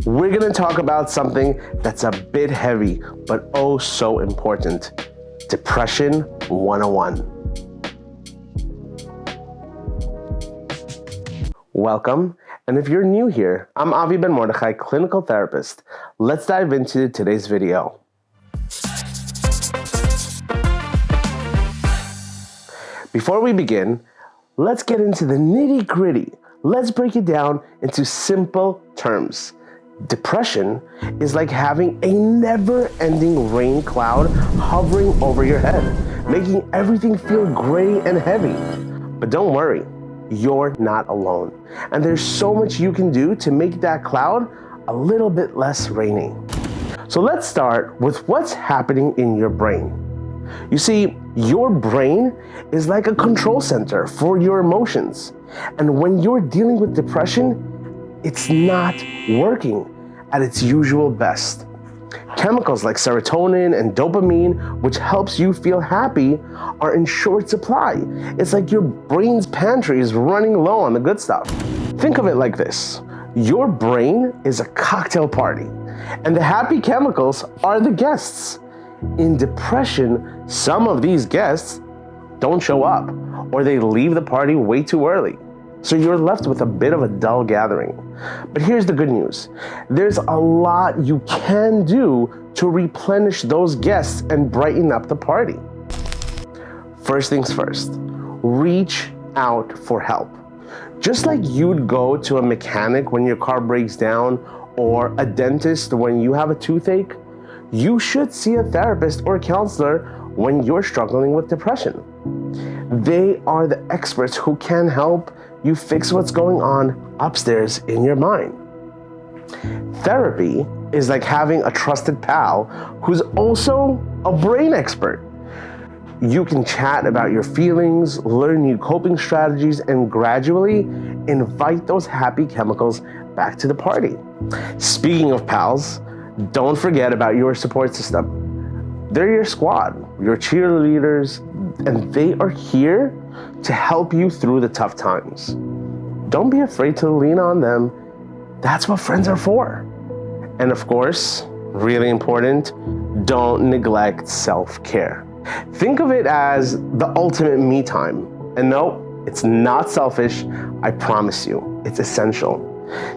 we're going to talk about something that's a bit heavy, but oh so important. Depression 101. Welcome, and if you're new here, I'm Avi Ben Mordechai, clinical therapist. Let's dive into today's video. Before we begin, let's get into the nitty-gritty. Let's break it down into simple terms. Depression is like having a never-ending rain cloud hovering over your head, making everything feel gray and heavy. But don't worry, you're not alone. And there's so much you can do to make that cloud a little bit less rainy. So let's start with what's happening in your brain. You see, your brain is like a control center for your emotions. And when you're dealing with depression, it's not working at its usual best. Chemicals like serotonin and dopamine, which helps you feel happy, are in short supply. It's like your brain's pantry is running low on the good stuff. Think of it like this. Your brain is a cocktail party, and the happy chemicals are the guests. In depression, some of these guests don't show up, or they leave the party way too early. So you're left with a bit of a dull gathering. But here's the good news. There's a lot you can do to replenish those guests and brighten up the party. First things first, reach out for help. Just like you'd go to a mechanic when your car breaks down or a dentist when you have a toothache, you should see a therapist or a counselor when you're struggling with depression. They are the experts who can help you fix what's going on upstairs in your mind. Therapy is like having a trusted pal who's also a brain expert. You can chat about your feelings, learn new coping strategies, and gradually invite those happy chemicals back to the party. Speaking of pals, don't forget about your support system. They're your squad, your cheerleaders, and they are here to help you through the tough times. Don't be afraid to lean on them. That's what friends are for. And of course, really important, don't neglect self-care. Think of it as the ultimate me time. And no, it's not selfish, I promise you, it's essential.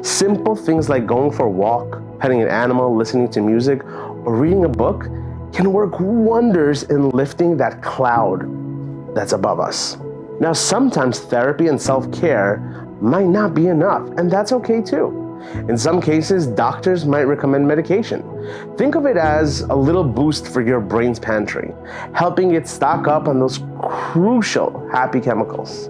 Simple things like going for a walk, petting an animal, listening to music, or reading a book can work wonders in lifting that cloud that's above us. Now, sometimes therapy and self-care might not be enough, and that's okay too. In some cases, doctors might recommend medication. Think of it as a little boost for your brain's pantry, helping it stock up on those crucial happy chemicals.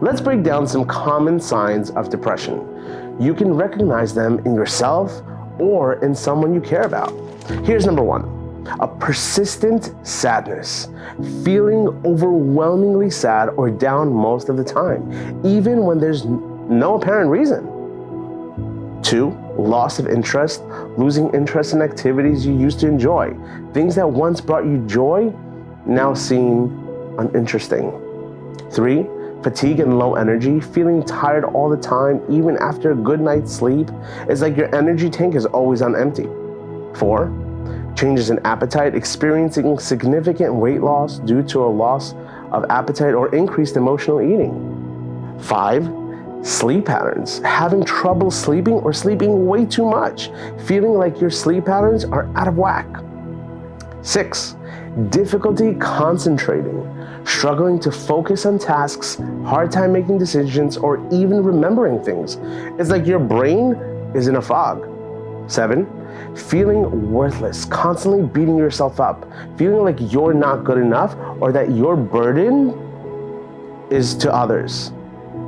Let's break down some common signs of depression. You can recognize them in yourself or in someone you care about. Here's number one. A persistent sadness, feeling overwhelmingly sad or down most of the time, even when there's no apparent reason. 2, loss of interest, losing interest in activities you used to enjoy. Things that once brought you joy now seem uninteresting. 3, fatigue and low energy, feeling tired all the time even after a good night's sleep. It's like your energy tank is always on empty. 4, changes in appetite, experiencing significant weight loss due to a loss of appetite or increased emotional eating. 5, sleep patterns, having trouble sleeping or sleeping way too much, feeling like your sleep patterns are out of whack. 6, difficulty concentrating, struggling to focus on tasks, hard time making decisions, or even remembering things. It's like your brain is in a fog. 7, feeling worthless, constantly beating yourself up, feeling like you're not good enough or that your burden is to others.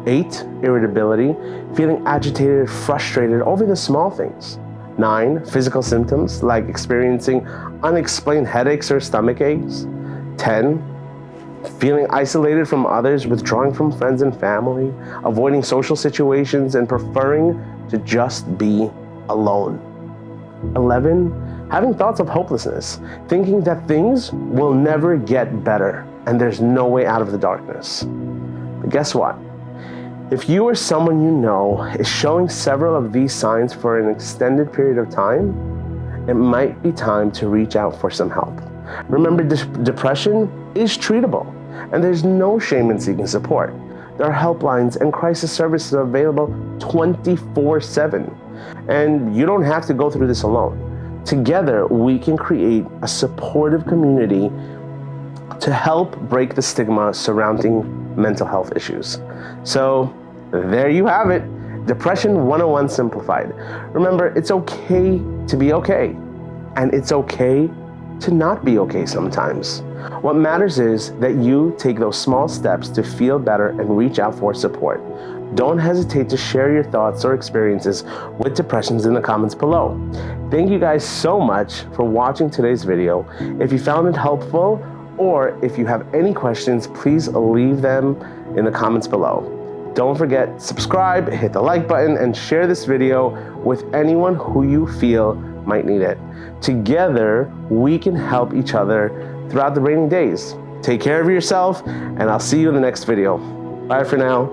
8, irritability, feeling agitated, frustrated over the small things. 9, physical symptoms like experiencing unexplained headaches or stomach aches. 10, feeling isolated from others, withdrawing from friends and family, avoiding social situations, and preferring to just be alone. 11, having thoughts of hopelessness, thinking that things will never get better and there's no way out of the darkness. But guess what? If you or someone you know is showing several of these signs for an extended period of time, it might be time to reach out for some help. Remember, depression is treatable, and there's no shame in seeking support. There are helplines and crisis services available 24/7, and you don't have to go through this alone. Together, we can create a supportive community to help break the stigma surrounding mental health issues. So there you have it, Depression 101 Simplified. Remember, it's okay to be okay, and it's okay to not be okay sometimes. What matters is that you take those small steps to feel better and reach out for support. Don't hesitate to share your thoughts or experiences with depressions in the comments below. Thank you guys so much for watching today's video. If you found it helpful, or if you have any questions, please leave them in the comments below. Don't forget, subscribe, hit the like button, and share this video with anyone who you feel might need it. Together, we can help each other throughout the rainy days. Take care of yourself, and I'll see you in the next video. Bye for now.